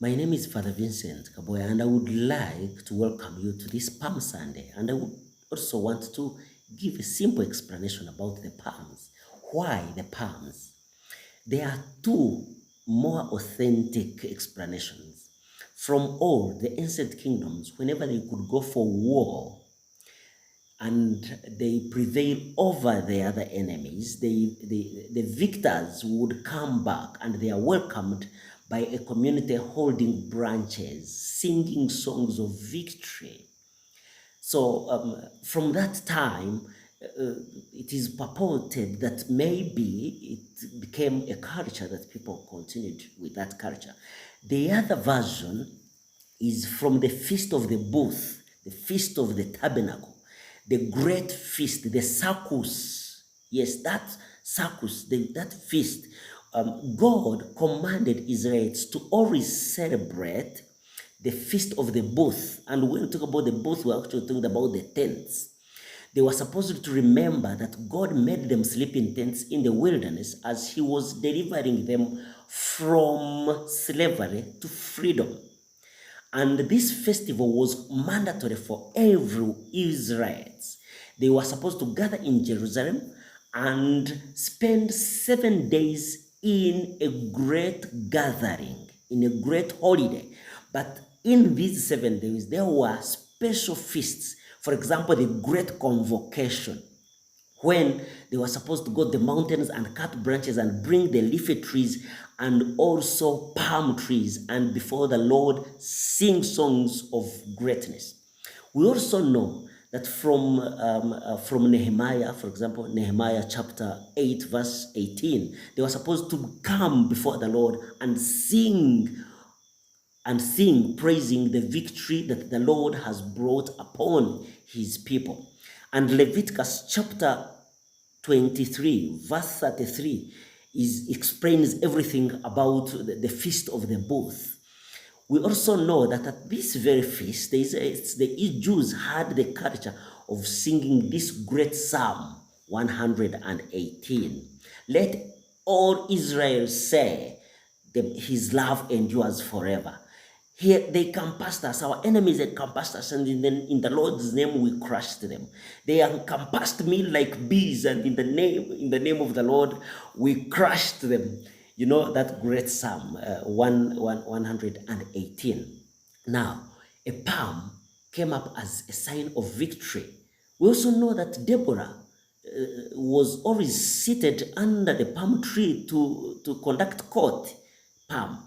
My name is Father Vincent Kaboya, and I would like to welcome you to this Palm Sunday. And I would also want to give a simple explanation about the palms. Why the palms? There are two more authentic explanations. From all the ancient kingdoms, whenever they could go for war, and they prevail over the other enemies, the victors would come back and they are welcomed by a community holding branches, singing songs of victory. So from that time, it is purported that maybe it became a culture that people continued with that culture. The other version is from the Feast of the Booth, the Feast of the Tabernacle, the great feast, the Circus. Yes, that Circus, that feast. God commanded Israelites to always celebrate the Feast of the Booth. And when we talk about the booth, we're actually talking about the tents. They were supposed to remember that God made them sleep in tents in the wilderness as He was delivering them from slavery to freedom. And this festival was mandatory for every Israelites. They were supposed to gather in Jerusalem and spend 7 days in a great gathering, in a great holiday. But in these 7 days, there were special feasts. For example, the Great Convocation, when they were supposed to go to the mountains and cut branches and bring the leafy trees and also palm trees and before the Lord sing songs of greatness. We also know that from Nehemiah, for example, Nehemiah chapter 8, verse 18, they were supposed to come before the Lord and sing, praising the victory that the Lord has brought upon his people. And Leviticus chapter 23, verse 33, explains everything about the Feast of the Booth. We also know that at this very feast, the Jews had the culture of singing this great Psalm 118. Let all Israel say, His love endures forever. Here they encompassed us, our enemies encompassed us, and in the Lord's name we crushed them. They encompassed me like bees, and in the name of the Lord we crushed them. You know that great Psalm 118. Now, a palm came up as a sign of victory. We also know that Deborah was always seated under the palm tree to conduct court. Palm.